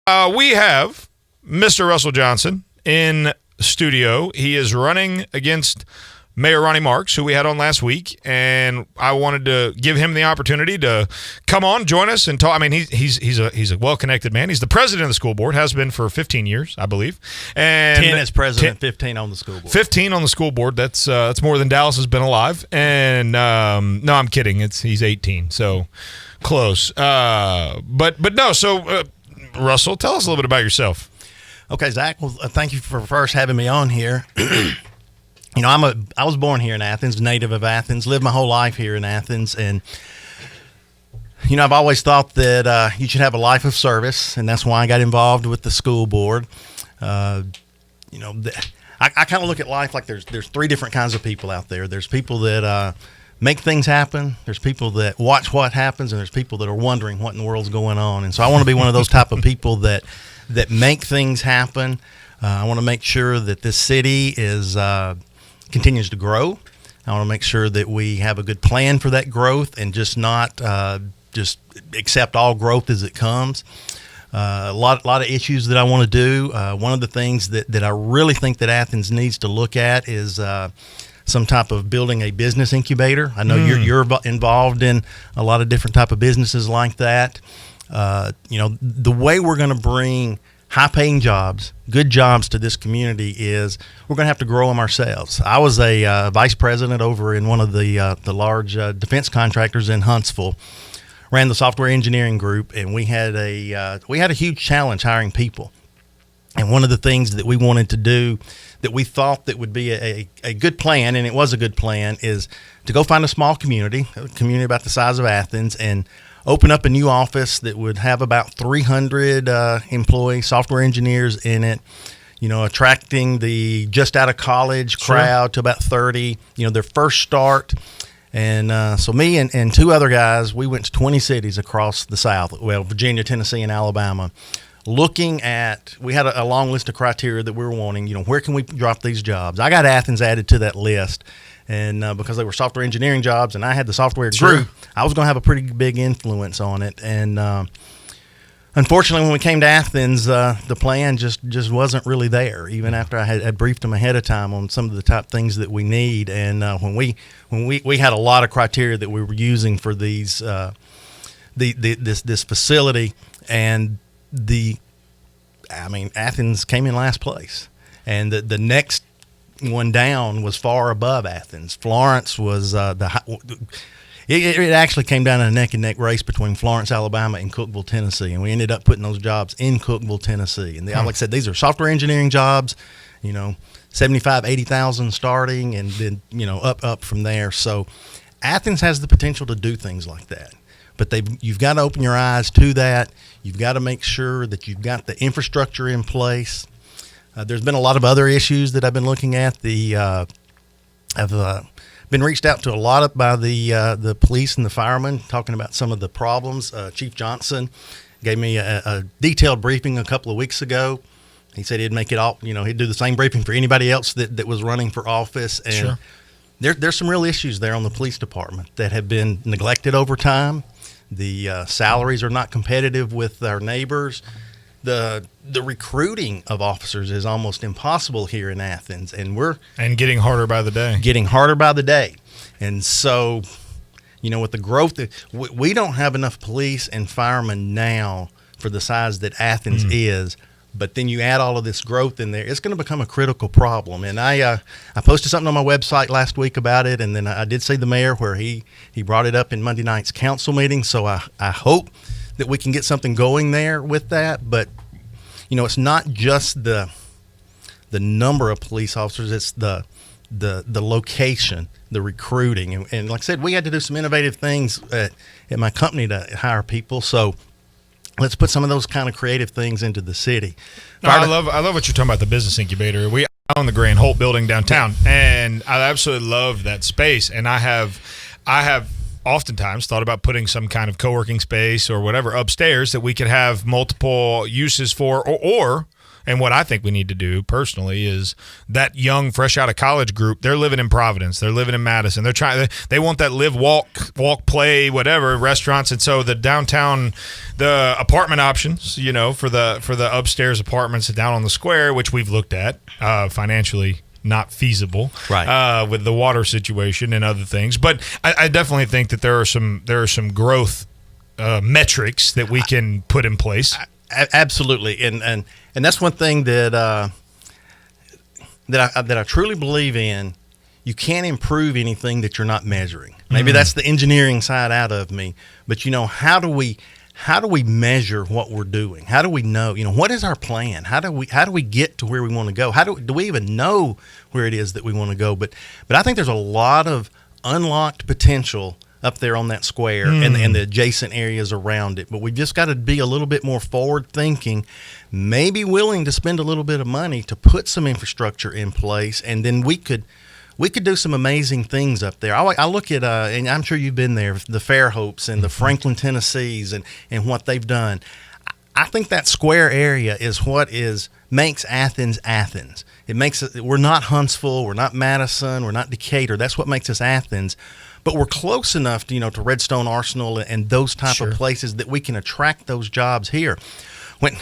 We have Mr. Russell Johnson in studio. He is running against Mayor Ronnie Marks, who we had on last week, and I wanted to give him the opportunity to come on, join us, and talk. I mean, he's a well-connected man. He's the president of the school board, has been for 15 years, I believe. And 10 as president, 15 on the school board. 15 on the school board. That's more than Dallas has been alive. And no, I'm kidding. He's 18, so close. But no. So Russell, tell us a little bit about yourself. Okay, Zach. Well, thank you for first having me on here. You know, I was born here in Athens, native of Athens, lived my whole life here in Athens, and you know, I've always thought that you should have a life of service, and that's why I got involved with the school board. You know, I kind of look at life like there's three different kinds of people out there. There's people that make things happen. There's people that watch what happens, and there's people that are wondering what in the world's going on. And so I want to be one of those type of people that make things happen. I want to make sure that this city continues to grow. I want to make sure that we have a good plan for that growth and just not just accept all growth as it comes. A lot of issues that I want to do. One of the things that I really think that Athens needs to look at is some type of building a business incubator. I know you're involved in a lot of different type of businesses like that. You know, the way we're going to bring high-paying jobs, good jobs to this community is we're going to have to grow them ourselves. I was a vice president over in one of the large defense contractors in Huntsville, ran the software engineering group, and we had a huge challenge hiring people. And one of the things that we wanted to do that we thought that would be a good plan, and it was a good plan, is to go find a small community, a community about the size of Athens, and open up a new office that would have about 300 employees, software engineers in it, you know, attracting the just out of college crowd to about 30, you know, their first start. And so me and two other guys, we went to 20 cities across the South, well, Virginia, Tennessee, and Alabama, looking at, we had a long list of criteria that we were wanting, you know, where can we drop these jobs? I got Athens added to that list. And because they were software engineering jobs and I had the software group, I was going to have a pretty big influence on it. And unfortunately, when we came to Athens, the plan just wasn't really there, even after I had briefed them ahead of time on some of the top things that we need. And when we had a lot of criteria that we were using for these this facility, and Athens came in last place. And the next one down was far above Athens. Florence was it actually came down in a neck-and-neck race between Florence, Alabama, and Cookeville, Tennessee, and we ended up putting those jobs in Cookeville, Tennessee. And like I said, these are software engineering jobs, you know, 75, 80,000 starting, and then, you know, up from there. So Athens has the potential to do things like that. But you've got to open your eyes to that. You've got to make sure that you've got the infrastructure in place. There's been a lot of other issues that I've been looking at. I've been reached out to a lot by the police and the firemen, talking about some of the problems. Chief Johnson gave me a detailed briefing a couple of weeks ago. He said he'd make it all, you know, he'd do the same briefing for anybody else that was running for office. And there's some real issues there on the police department that have been neglected over time. The salaries are not competitive with our neighbors. The recruiting of officers is almost impossible here in Athens, and getting harder by the day. And so, you know, with the growth, we don't have enough police and firemen now for the size that Athens is. But then you add all of this growth in there, it's going to become a critical problem. And I posted something on my website last week about it, and then I did see the mayor where he brought it up in Monday night's council meeting. So I hope that we can get something going there with that. But, you know, it's not just the number of police officers, it's the location, the recruiting. And like I said, we had to do some innovative things at my company to hire people. So let's put some of those kind of creative things into the city. No, I love what you're talking about, the business incubator. We own the Grand Holt building downtown, and I absolutely love that space. And I have oftentimes thought about putting some kind of co-working space or whatever upstairs that we could have multiple uses for, or and what I think we need to do personally is that young, fresh out of college group. They're living in Providence. They're living in Madison. They want that live, walk, play, whatever restaurants. And so the downtown, the apartment options, for the upstairs apartments down on the square, which we've looked at, financially not feasible, right? With the water situation and other things. But I definitely think that there are some growth metrics that we can put in place. Absolutely, and that's one thing that I truly believe in. You can't improve anything that you're not measuring. Maybe that's the engineering side out of me, but how do we measure what we're doing? How do we know? What is our plan? How do we get to where we want to go? Do we even know where it is that we want to go? But I think there's a lot of unlocked potential up there on that square and the adjacent areas around it. But we just got to be a little bit more forward thinking, maybe willing to spend a little bit of money to put some infrastructure in place, and then we could do some amazing things up there. I look at, and I'm sure you've been there, the Fairhopes and the Franklin, Tennessees and what they've done. I think that square area is what makes Athens Athens. It makes it. We're not Huntsville, we're not Madison, we're not Decatur. That's what makes us Athens. But we're close enough to Redstone Arsenal and those type of places that we can attract those jobs here. When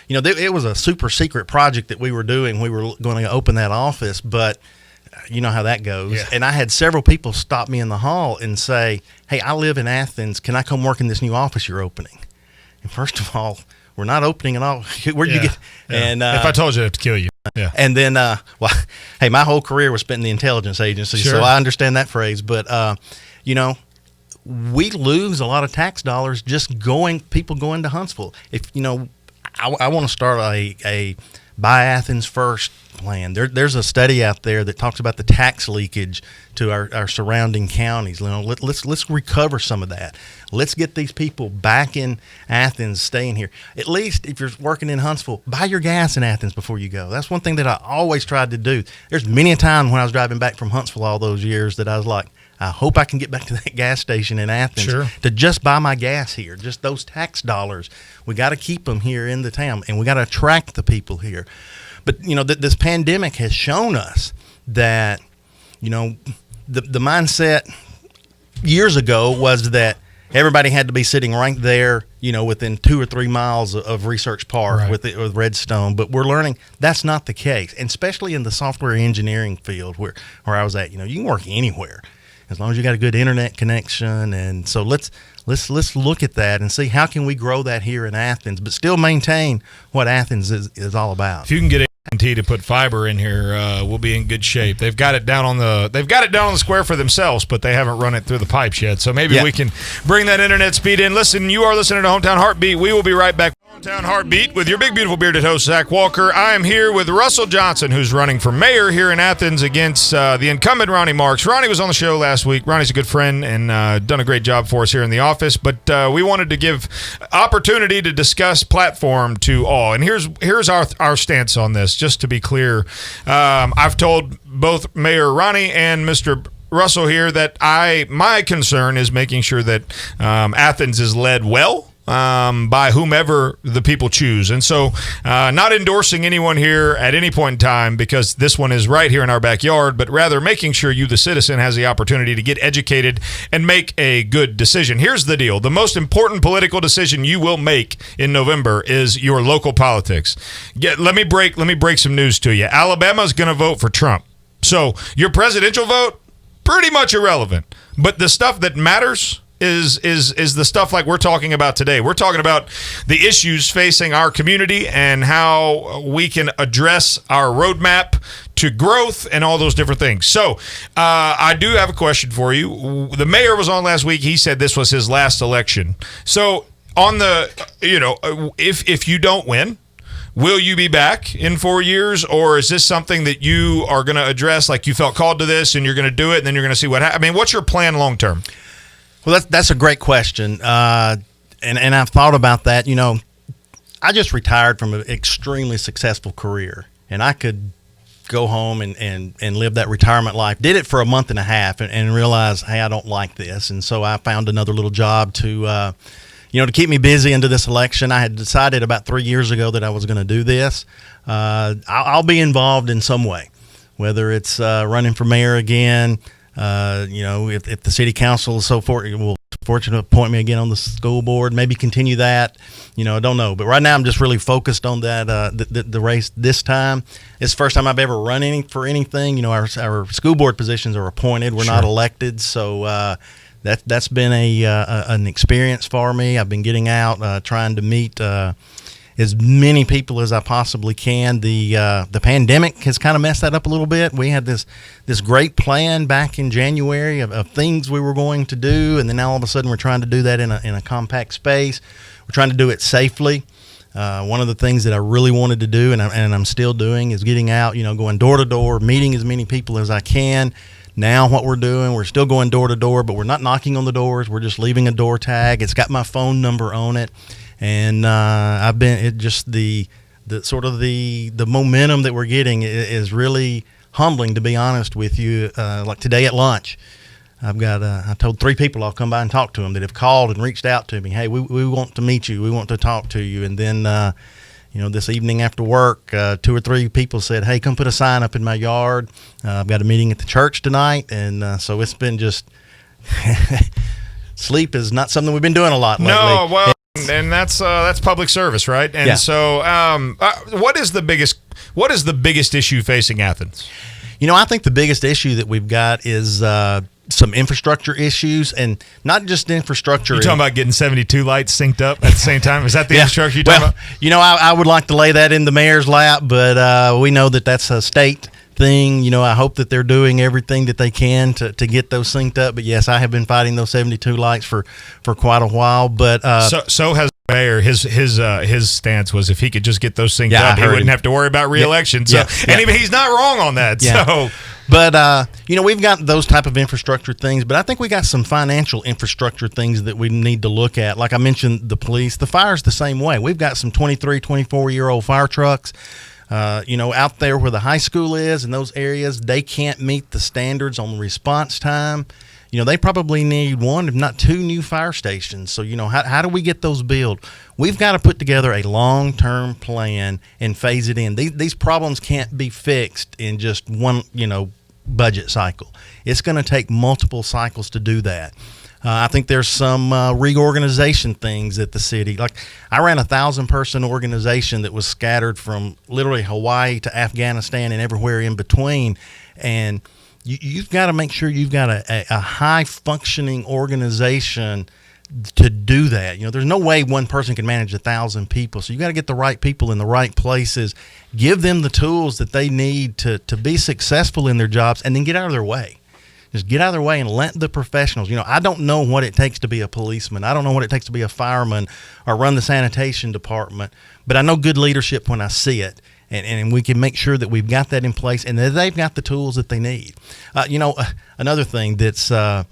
it was a super secret project that we were doing. We were going to open that office, but you know how that goes. Yeah. And I had several people stop me in the hall and say, "Hey, I live in Athens. Can I come work in this new office you're opening?" And first of all, we're not opening at all. Where'd you get? Yeah. And if I told you, I'd kill you. Yeah. And then, hey, my whole career was spent in the intelligence agency, so I understand that phrase. But we lose a lot of tax dollars just people going to Huntsville. If I want to start a Buy Athens First plan. There's a study out there that talks about the tax leakage to our surrounding counties. Let's recover some of that. Let's get these people back in Athens, staying here. At least if you're working in Huntsville, buy your gas in Athens before you go. That's one thing that I always tried to do. There's many a time when I was driving back from Huntsville all those years that I was like, I hope I can get back to that gas station in Athens to just buy my gas here. Just those tax dollars. We got to keep them here in the town, and we got to attract the people here. But, this pandemic has shown us that, the mindset years ago was that everybody had to be sitting right there, within 2 or 3 miles of Research Park with Redstone. But we're learning that's not the case, and especially in the software engineering field where I was at. You can work anywhere as long as you got a good internet connection. And so let's look at that and see how can we grow that here in Athens, but still maintain what Athens is all about. If you can get AT&T to put fiber in here, we'll be in good shape. They've got it down on the square for themselves, but they haven't run it through the pipes yet. So maybe we can bring that internet speed in. Listen, you are listening to Hometown Heartbeat. We will be right back. Hometown Heartbeat with your big, beautiful bearded host, Zach Walker. I am here with Russell Johnson, who's running for mayor here in Athens against the incumbent Ronnie Marks. Ronnie was on the show last week. Ronnie's a good friend and done a great job for us here in the office, but we wanted to give opportunity to discuss platform to all. And here's our stance on this, just to be clear. I've told both Mayor Ronnie and Mr. Russell here that my concern is making sure that Athens is led well by whomever the people choose. And so not endorsing anyone here at any point in time, because this one is right here in our backyard, but rather making sure you, the citizen, has the opportunity to get educated and make a good decision. Here's the deal. The most important political decision you will make in November is your local politics. Let me break some news to you. Alabama's going to vote for Trump. So your presidential vote, pretty much irrelevant. But the stuff that matters is the stuff like we're talking about today. We're talking about the issues facing our community and how we can address our roadmap to growth and all those different things. So I do have a question for you. The mayor was on last week. He said this was his last election. So on the, if you don't win, will you be back in 4 years, or is this something that you are going to address, like you felt called to this and you're going to do it and then you're going to see what happens? I mean, what's your plan long term? Well, that's a great question, and I've thought about that. I just retired from an extremely successful career, and I could go home and live that retirement life. Did it for a month and a half and realized, hey, I don't like this, and so I found another little job to to keep me busy into this election, I had decided about 3 years ago that I was going to do this. I'll be involved in some way, whether it's running for mayor again. If the city council is will fortunate to appoint me again on the school board, maybe continue that. I don't know. But right now I'm just really focused on that the race this time. It's the first time I've ever run for anything. Our school board positions are appointed. We're not elected, so that's been an experience for me. I've been getting out, trying to meet as many people as I possibly can. The pandemic has kind of messed that up a little bit. We had this great plan back in January of things we were going to do, and then now all of a sudden we're trying to do that in a compact space. We're trying to do it safely. One of the things that I really wanted to do, and I'm still doing, is getting out, going door to door, meeting as many people as I can. Now what we're doing, we're still going door to door, but we're not knocking on the doors. We're just leaving a door tag. It's got my phone number on it. And the momentum that we're getting is really humbling, to be honest with you. Like today at lunch, I told 3 people I'll come by and talk to them that have called and reached out to me. Hey, we want to meet you. We want to talk to you. And then, this evening after work, 2 or 3 people said, hey, come put a sign up in my yard. I've got a meeting at the church tonight. And so it's been just sleep is not something we've been doing a lot lately. No, well, and that's public service, right? And so what is the biggest issue facing Athens? I think the biggest issue that we've got is some infrastructure issues, and not just infrastructure. You're talking about getting 72 lights synced up at the same time? Is that the infrastructure you're talking about? I would like to lay that in the mayor's lap, but we know that that's a state thing. I hope that they're doing everything that they can to get those synced up. But yes, I have been fighting those 72 lights for quite a while. But so has the mayor. His stance was if he could just get those synced up, he wouldn't have to worry about re-election. And he's not wrong on that. Yeah. So. But, we've got those type of infrastructure things, but I think we got some financial infrastructure things that we need to look at. Like I mentioned, the police, the fire's the same way. We've got some 23, 24-year-old fire trucks. Out there where the high school is in those areas, they can't meet the standards on response time. They probably need 1, if not 2 new fire stations. So, how do we get those built? We've got to put together a long-term plan and phase it in. These problems can't be fixed in just one, budget cycle. It's going to take multiple cycles to do that. I think there's some reorganization things at the city. Like I ran a 1,000-person organization that was scattered from literally Hawaii to Afghanistan and everywhere in between. And you've got to make sure you've got a high-functioning organization to do that. There's no way one person can manage 1,000 people. So you got to get the right people in the right places, give them the tools that they need to be successful in their jobs, and then get out of their way. Just get out of their way and let the professionals. I don't know what it takes to be a policeman. I don't know what it takes to be a fireman or run the sanitation department. But I know good leadership when I see it. And we can make sure that we've got that in place and that they've got the tools that they need. Another thing that's, I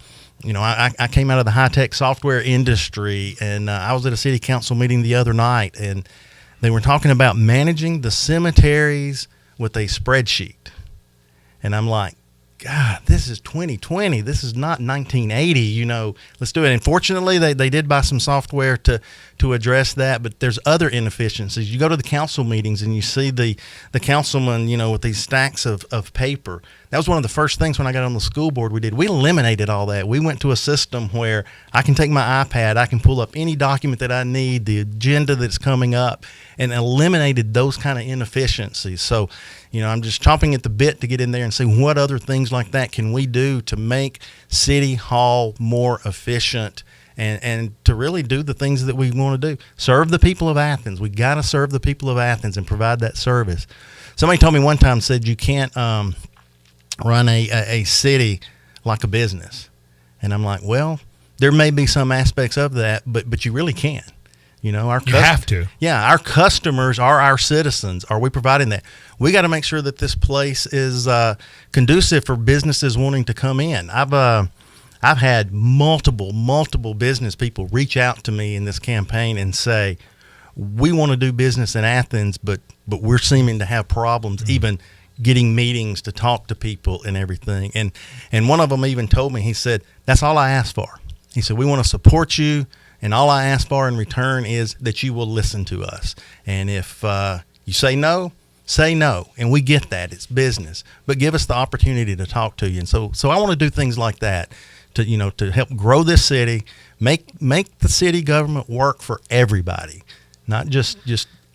came out of the high-tech software industry, and I was at a city council meeting the other night, and they were talking about managing the cemeteries with a spreadsheet. And I'm like, God, this is 2020. This is not 1980. Let's do it. And fortunately, they did buy some software to address that. But there's other inefficiencies. You go to the council meetings and you see the councilman, with these stacks of paper. That was one of the first things when I got on the school board we did. We eliminated all that. We went to a system where I can take my iPad, I can pull up any document that I need, the agenda that's coming up, and eliminated those kind of inefficiencies. So, I'm just chomping at the bit to get in there and see what other things like that can we do to make City Hall more efficient and to really do the things that we want to do. Serve the people of Athens. We got to serve the people of Athens and provide that service. Somebody told me one time, said you can't run a city like a business. And I'm like, well, there may be some aspects of that, but you really can. You have to. Yeah, our customers are our citizens. Are we providing that? We got to make sure that this place is conducive for businesses wanting to come in. I've had multiple business people reach out to me in this campaign and say, we want to do business in Athens, but we're seeming to have problems even getting meetings to talk to people and everything. And one of them even told me, he said, that's all I asked for. He said, we want to support you. And all I ask for in return is that you will listen to us. And if you say no, and we get that. It's business. But give us the opportunity to talk to you. And so I want to do things like that to help grow this city, make the city government work for everybody, not just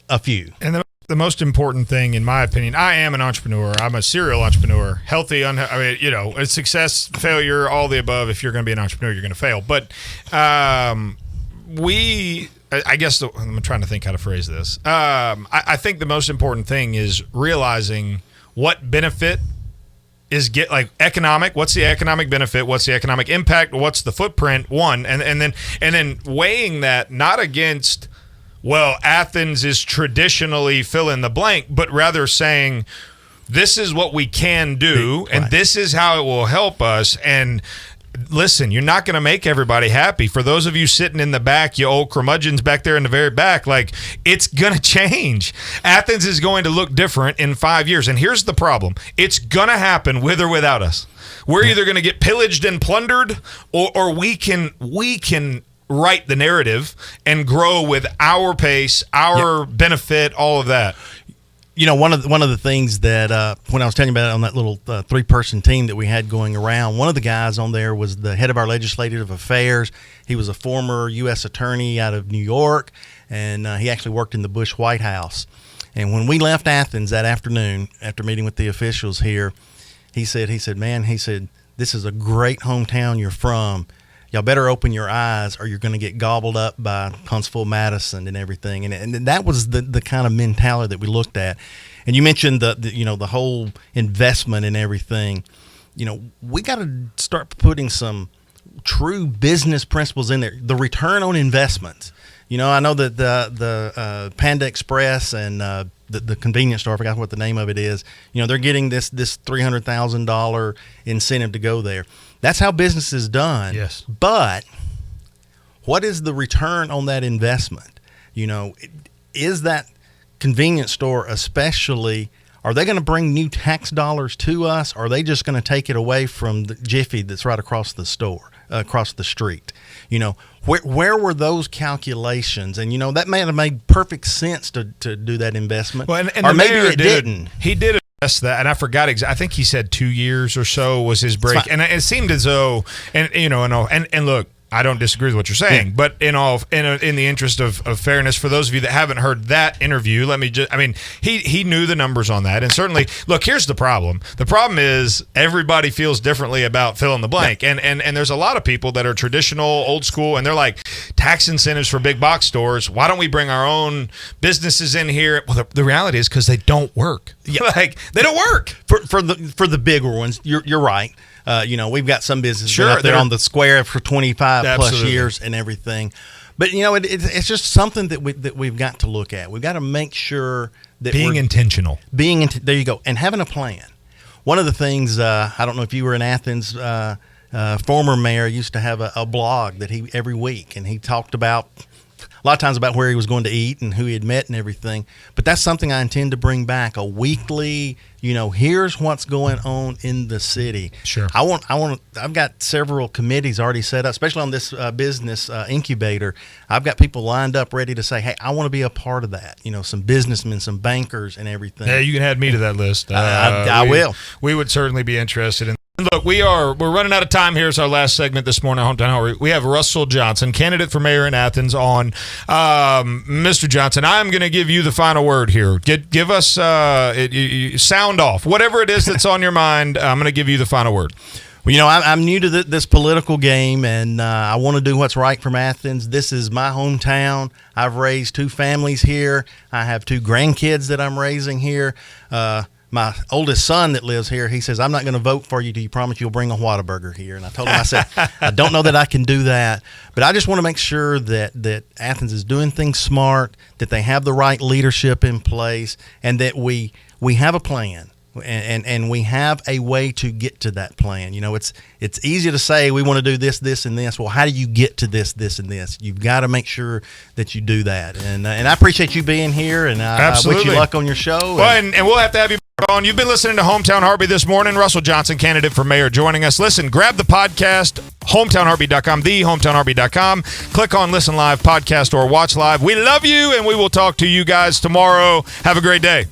a few. And the most important thing, in my opinion, I am an entrepreneur. I'm a serial entrepreneur. Healthy, success, failure, all the above. If you're going to be an entrepreneur, you're going to fail. But I'm trying to think how to phrase this. I think the most important thing is realizing what benefit is economic. What's the economic benefit? What's the economic impact? What's the footprint? One, and then weighing that not against, well, Athens is traditionally fill in the blank, but rather saying this is what we can do, and this is how it will help us. And listen, you're not going to make everybody happy. For those of you sitting in the back, you old curmudgeons back there in the very back, it's going to change. Athens is going to look different in 5 years. And here's the problem. It's going to happen with or without us. We're either going to get pillaged and plundered, or we can write the narrative and grow with our pace, our benefit, all of that. One of the things that when I was telling you about it on that little 3-person team that we had going around, one of the guys on there was the head of our legislative affairs. He was a former U.S. attorney out of New York, and he actually worked in the Bush White House. And when we left Athens that afternoon, after meeting with the officials here, he said, this is a great hometown you're from. Y'all better open your eyes or you're going to get gobbled up by Huntsville, Madison, and everything. And that was the kind of mentality that we looked at. And you mentioned the whole investment and everything. We got to start putting some true business principles in there. The return on investment. I know that the Panda Express and the convenience store, I forgot what the name of it is, they're getting this $300,000 incentive to go there. That's how business is done. Yes. But what is the return on that investment? Is that convenience store especially, are they going to bring new tax dollars to us, or are they just going to take it away from the Jiffy that's right across the store, across the street? Where were those calculations? And, that may have made perfect sense to do that investment. Well, and or maybe it didn't. He did that, and I forgot I think he said 2 years or so was his break, and it seemed as though, and look, I don't disagree with what you're saying, but in the interest of fairness, for those of you that haven't heard that interview, he knew the numbers on that, and certainly, look, here's the problem. The problem is everybody feels differently about fill in the blank, and there's a lot of people that are traditional, old school, and they're like, tax incentives for big box stores. Why don't we bring our own businesses in here? Well, the reality is because they don't work. Yeah. They don't work for the bigger ones. You're right. We've got some businesses up there on the square for 25 plus years and everything. But, it's just something that we've got to look at. We've got to make sure that being intentional. There you go. And having a plan. One of the things, I don't know if you were in Athens, former mayor used to have a blog that every week, and he talked about a lot of times about where he was going to eat and who he had met and everything. But that's something I intend to bring back, a weekly, here's what's going on in the city. Sure. I've got several committees already set up, especially on this business incubator. I've got people lined up ready to say, hey, I want to be a part of that. Some businessmen, some bankers and everything. Yeah, you can add me to that list. I will. We would certainly be interested in. Look, we're running out of time. Here's our last segment this morning. We have Russell Johnson, candidate for mayor in Athens, on. Mr. Johnson, I'm going to give you the final word here. Give us sound off. Whatever it is that's on your mind, I'm going to give you the final word. Well, I'm new to this political game, and I want to do what's right from Athens. This is my hometown. I've raised 2 families here. I have 2 grandkids that I'm raising here. My oldest son that lives here, he says, I'm not going to vote for you till you promise you'll bring a Whataburger here. And I told him, I said, I don't know that I can do that. But I just want to make sure that Athens is doing things smart, that they have the right leadership in place, and that we have a plan. And we have a way to get to that plan. It's easy to say we want to do this, this, and this. Well, how do you get to this, this, and this? You've got to make sure that you do that. And I appreciate you being here, and I wish you luck on your show. Well, and we'll have to have you You've been listening to Hometown Harvey this morning. Russell Johnson, candidate for mayor, joining us. Listen, grab the podcast, hometownharvey.com, hometownharvey.com. Click on Listen Live, podcast, or watch live. We love you, and we will talk to you guys tomorrow. Have a great day.